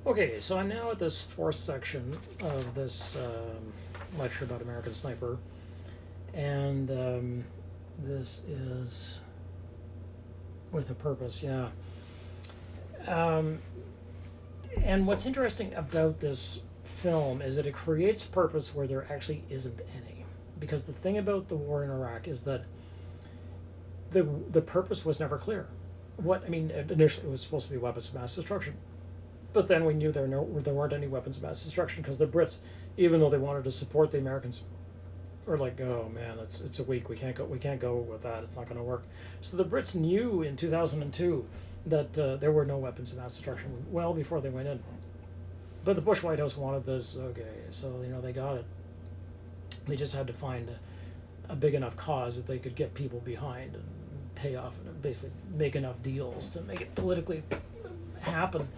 Okay, so I'm now at this fourth section of this lecture about American Sniper, and this is with a purpose, yeah. And what's interesting about this film is that it creates purpose where there actually isn't any. Because the thing about the war in Iraq is that the purpose was never clear. Initially it was supposed to be weapons of mass destruction. But then we knew there weren't any weapons of mass destruction because the Brits, even though they wanted to support the Americans, were like, oh man, it's a weak. We can't go with that. It's not going to work. So the Brits knew in 2002 that there were no weapons of mass destruction well before they went in. But the Bush White House wanted this. Okay, so they got it. They just had to find a big enough cause that they could get people behind and pay off and basically make enough deals to make it politically happen.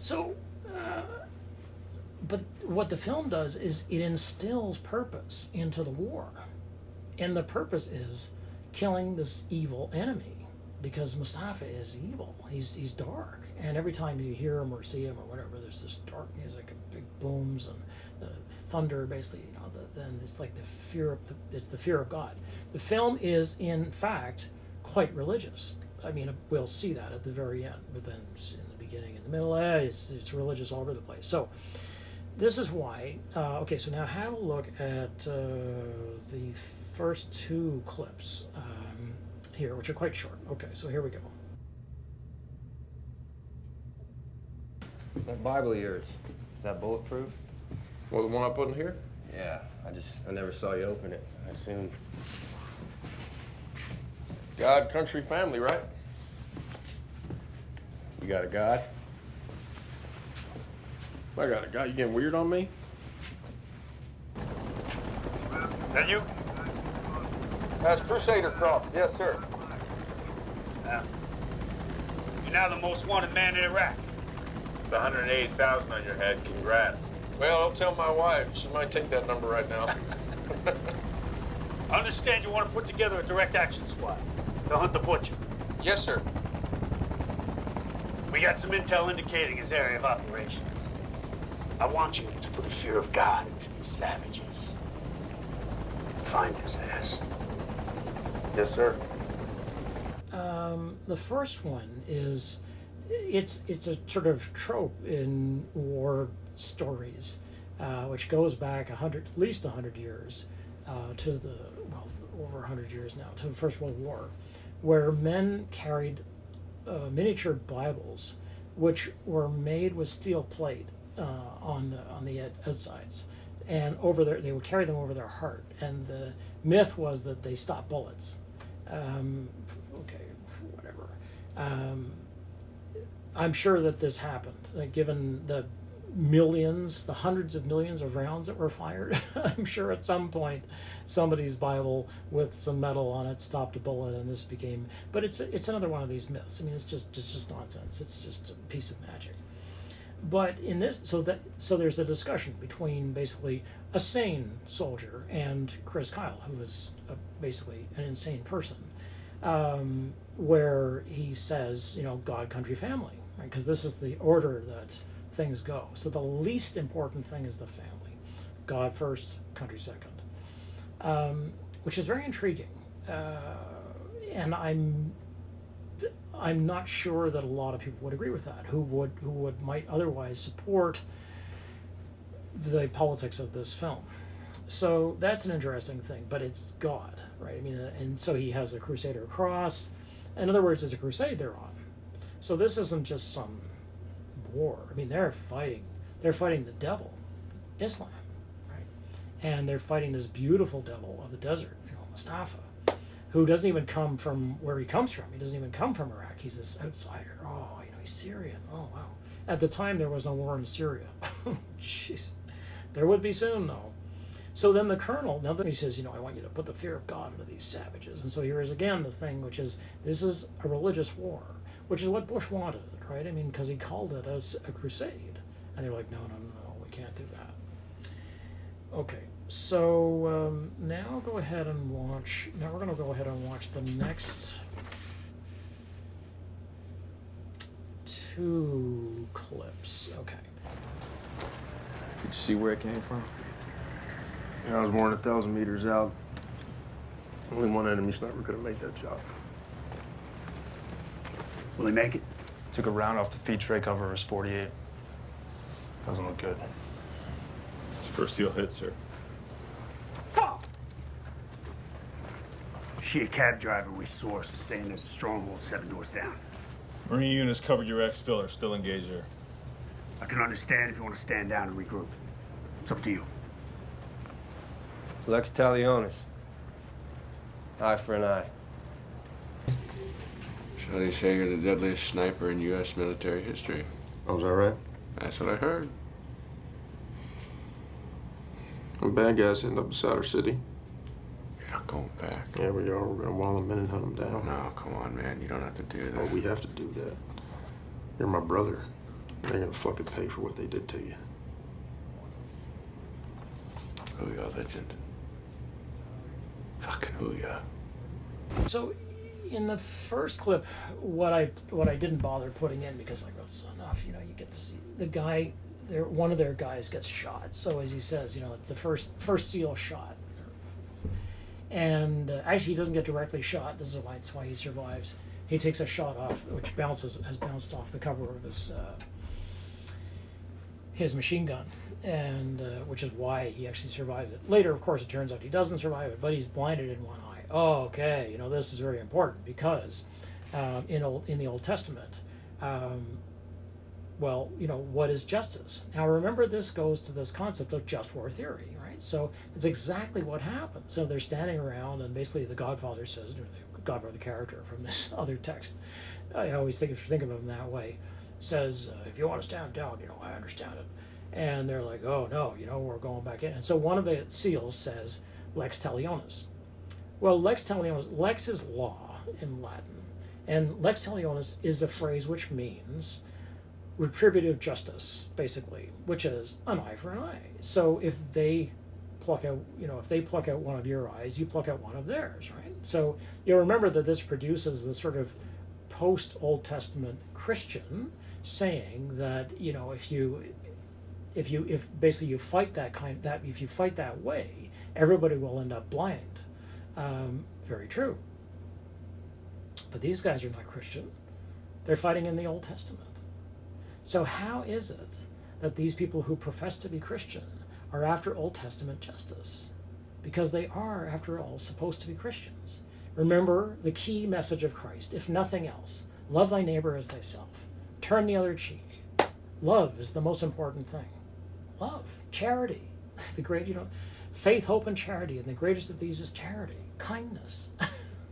So, but what the film does is it instills purpose into the war. And the purpose is killing this evil enemy, because Mustafa is evil. He's dark. And every time you hear him or see him or whatever, there's this dark music and big booms and thunder, basically, then it's like the fear of God. The film is, in fact, quite religious. I mean, we'll see that at the very end, but then in the beginning and the middle, it's religious all over the place. So this is why. Okay, so now have a look at the first two clips here, which are quite short. Okay, so here we go. That Bible of yours, is that bulletproof? Well, the one I put in here? Yeah, I never saw you open it. I assumed. God, country, family, right? You got a God? I got a guy. You getting weird on me? That you? That's Crusader Cross. Yes, sir. Yeah. You're now the most wanted man in Iraq. The 180,000 on your head. Congrats. Well, I'll tell my wife. She might take that number right now. I understand you want to put together a direct action squad to hunt the butcher. Yes, sir. We got some intel indicating his area of operations. I want you to put the fear of God into these savages. Find his ass. Yes, sir. The first one is, it's a sort of trope in war stories, which goes back at least 100 years to over 100 years now, to the First World War, where men carried miniature Bibles, which were made with steel plate on the outsides, and they would carry them over their heart. And the myth was that they stopped bullets. Okay, whatever. I'm sure that this happened, given the hundreds of millions of rounds that were fired. I'm sure at some point somebody's Bible with some metal on it stopped a bullet, and this became. But it's another one of these myths. I mean, it's just nonsense. It's just a piece of magic. But in this, so there's a discussion between basically a sane soldier and Chris Kyle, who is basically an insane person, where he says, God, country, family, right? Because this is the order that things go. So the least important thing is the family. God first, country second, which is very intriguing. And I'm not sure that a lot of people would agree with that, who might otherwise support the politics of this film. So that's an interesting thing, but it's God, right? I mean, and so he has a Crusader cross. In other words, it's a crusade they're on. So this isn't just some war. I mean, they're fighting the devil, Islam, right? And they're fighting this beautiful devil of the desert, Mustafa, who doesn't even come from where he comes from. He doesn't even come from Iraq. He's this outsider. Oh, he's Syrian. Oh, wow. At the time, there was no war in Syria. Jeez. There would be soon, though. So then the colonel, now that he says, I want you to put the fear of God into these savages. And so here is again the thing, which is, this is a religious war, which is what Bush wanted, right? I mean, because he called it a crusade. And they were like, no, we can't do that. Okay. So now we're going to go ahead and watch the next two clips. clips. Okay. Did you see where it came from? Yeah, I was more than 1,000 meters out. Only one enemy sniper could have made that job. Will he make it? Took a round off the feed tray cover of his 48. Doesn't look good. It's the first seal hit, sir. Fuck! She a cab driver we sourced saying there's a stronghold 7 doors down. Marine units covered your exfil are still engaged there. I can understand if you want to stand down and regroup. It's up to you. Lex Talionis. Eye for an eye. So they say you're the deadliest sniper in U.S. military history. Oh, is that right? That's what I heard. Them bad guys end up beside our city. You're not going back. Yeah, we are. We're gonna wall them in and hunt them down. No, come on, man. You don't have to do Oh, that. we have to do that. You're my brother. They're gonna fucking pay for what they did to you. Hooyah, legend. Fucking hooyah. So, in the first clip, what I didn't bother putting in because like it's enough, you know, you get to see the guy. One of their guys gets shot. So as he says, you know, it's the first SEAL shot, and actually he doesn't get directly shot. This is why it's why he survives. He takes a shot off, which has bounced off the cover of his machine gun, and which is why he actually survives it. Later, of course, it turns out he doesn't survive it, but he's blinded in one eye. Oh, okay, you know, this is very important because in the Old Testament, well, you know, what is justice? Now, remember, this goes to this concept of just war theory, right? So it's exactly what happens. So they're standing around, and basically the Godfather says, or the Godfather character from this other text, I always think of him that way, says, if you want to stand down, you know, I understand it. And they're like, oh, no, you know, we're going back in. And so one of the SEALs says, Lex Talionis. Well, Lex Talionis, Lex is law in Latin. And Lex Talionis is a phrase which means retributive justice, basically, which is an eye for an eye. So if they pluck out one of your eyes, you pluck out one of theirs, right? So you'll remember that this produces this sort of post-Old Testament Christian saying that, you know, if basically you fight if you fight that way, everybody will end up blind. Very true. But these guys are not Christian. They're fighting in the Old Testament. So how is it that these people who profess to be Christian are after Old Testament justice? Because they are, after all, supposed to be Christians. Remember the key message of Christ, if nothing else, love thy neighbor as thyself. Turn the other cheek. Love is the most important thing. Love, charity, the great, you know, faith, hope, and charity, and the greatest of these is charity, kindness.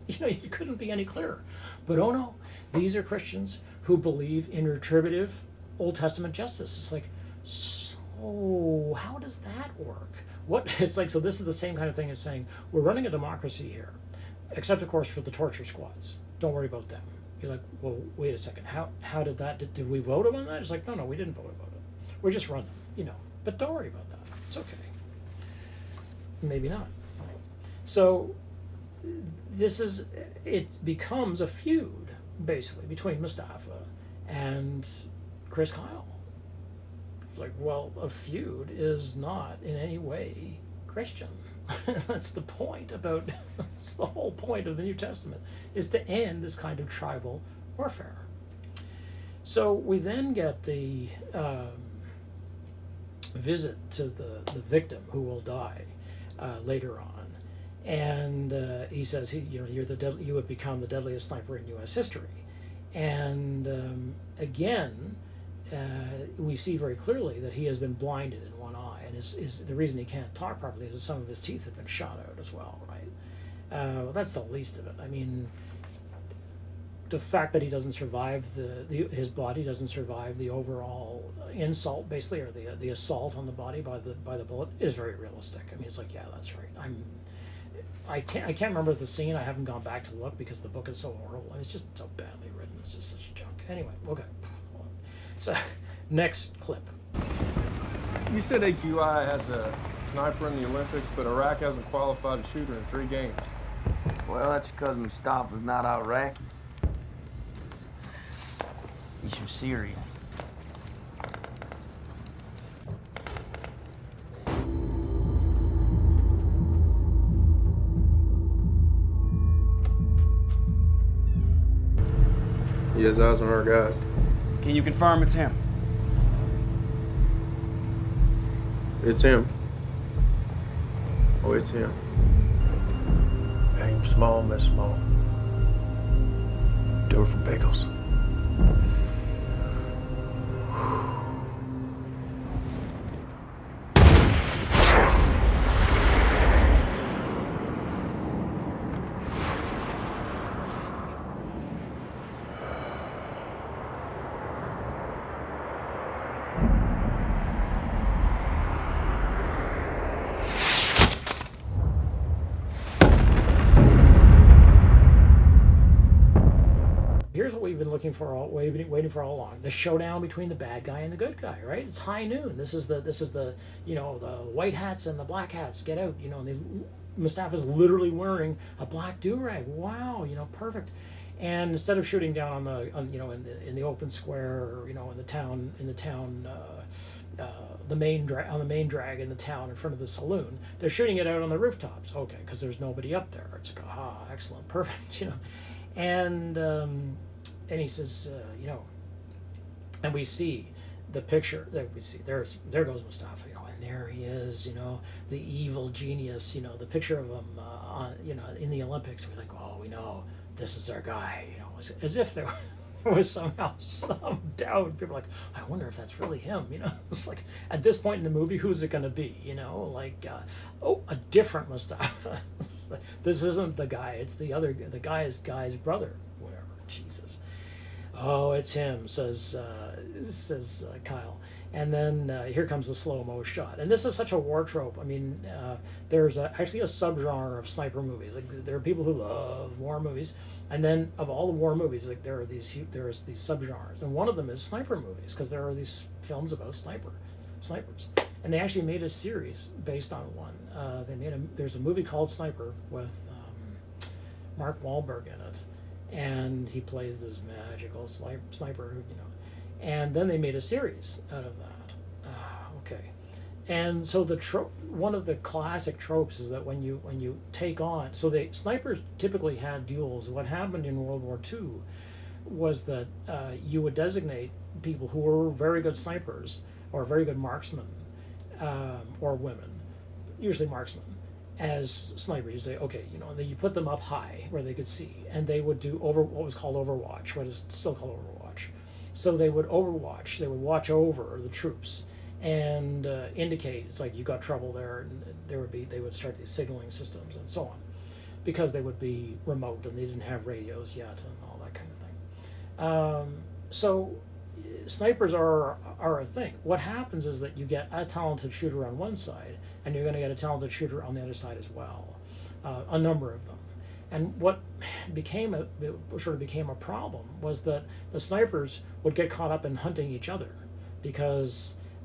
You know, you couldn't be any clearer. But oh no, these are Christians who believe in retributive Old Testament justice. It's like, so how does that work? It's like, so this is the same kind of thing as saying, we're running a democracy here, except of course for the torture squads. Don't worry about them. You're like, well, wait a second, how did that, did we vote on that? It's like, no, we didn't vote about it. We just run them, you know, but don't worry about that. It's okay. Maybe not. So it becomes a feud, basically, between Mustafa and Chris Kyle. It's like, well, a feud is not in any way Christian. That's the point about, it's the whole point of the New Testament, is to end this kind of tribal warfare. So we then get the visit to the victim who will die later on. And he says, you have become the deadliest sniper in U.S. history. And again, we see very clearly that he has been blinded in one eye, and is the reason he can't talk properly is that some of his teeth have been shot out as well, right? That's the least of it. I mean, the fact that he doesn't survive his body doesn't survive the overall insult, basically, or the assault on the body by the bullet is very realistic. I mean, it's like, yeah, that's right. I can't remember the scene. I haven't gone back to look because the book is so horrible. It's just so badly written. It's just such junk. Anyway, okay. So, next clip. You said AQI has a sniper in the Olympics, but Iraq hasn't qualified a shooter in 3 games. Well, that's because Mustafa's not Iraqi. He's from Syria. has eyes on our guys. Can you confirm it's him? It's him. Oh, it's him. Aim small, miss small. Do it for bagels. Here's what we've been looking for waiting for all along: the showdown between the bad guy and the good guy. Right? It's high noon. This is the the white hats and the black hats get out. And Mustafa's literally wearing a black do-rag. Wow, perfect. And instead of shooting down in the open square, or in the town the main drag in the town in front of the saloon, they're shooting it out on the rooftops. Okay, because there's nobody up there. It's like, aha, excellent, perfect. And he says, and we see the picture that we see. There goes Mustafa, and there he is, the evil genius, the picture of him, in the Olympics. We're like, oh, we know this is our guy, as if there was somehow some doubt. People are like, I wonder if that's really him, It's like, at this point in the movie, who's it going to be, a different Mustafa. This isn't the guy, it's the guy's brother, whatever, Jesus. Oh, it's him, says Kyle. And then here comes the slow-mo shot. And this is such a war trope. I mean, there's actually a subgenre of sniper movies. Like, there are people who love war movies, and then of all the war movies, like, there's these subgenres, and one of them is sniper movies, because there are these films about snipers. And they actually made a series based on one. There's a movie called Sniper with Mark Wahlberg in it, and he plays this magical sniper, and then they made a series out of that. Okay. And so one of the classic tropes is that when you take on, so the snipers typically had duels. What happened in World War II was that you would designate people who were very good snipers or very good marksmen, or women, usually marksmen, as snipers. You say, okay, and then you put them up high where they could see, and they would do what was called Overwatch, what is still called Overwatch. So they would watch over the troops and indicate, it's like, you got trouble there, and they would start these signaling systems and so on, because they would be remote and they didn't have radios yet and all that kind of thing. So snipers are a thing. What happens is that you get a talented shooter on one side, and you're going to get a talented shooter on the other side as well, a number of them. And what became a problem was that the snipers would get caught up in hunting each other,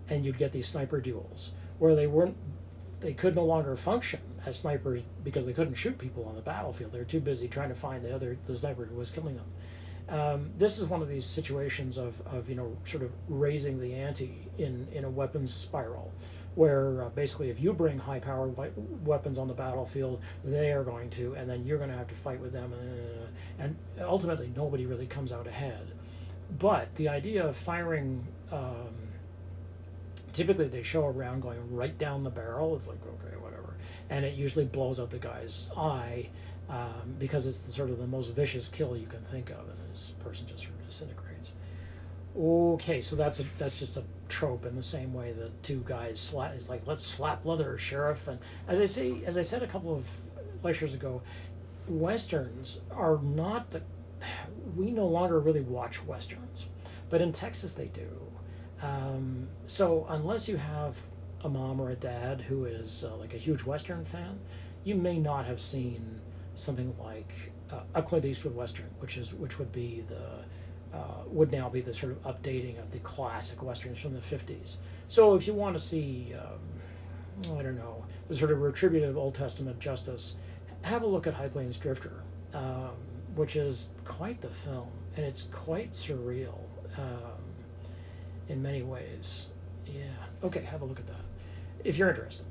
and you'd get these sniper duels where they could no longer function as snipers because they couldn't shoot people on the battlefield. They were too busy trying to find the sniper who was killing them. This is one of these situations of sort of raising the ante in a weapons spiral, where basically if you bring high-powered weapons on the battlefield, they are going to, and then you're going to have to fight with them, and ultimately nobody really comes out ahead. But the idea of firing, typically they show a round going right down the barrel. It's like, okay, whatever, and it usually blows out the guy's eye, because it's the most vicious kill you can think of, and this person just sort of disintegrates. Okay, so that's just a trope, in the same way that two guys it's like, let's slap leather, sheriff. And as I said a couple of lectures ago, westerns are not we no longer really watch westerns, but in Texas they do. So unless you have a mom or a dad who is like a huge western fan, you may not have seen something like a Clint Eastwood western, which would now be the sort of updating of the classic westerns from the 50s. So if you want to see, the sort of retributive Old Testament justice, have a look at High Plains Drifter, which is quite the film, and it's quite surreal in many ways. Yeah. Okay, have a look at that if you're interested.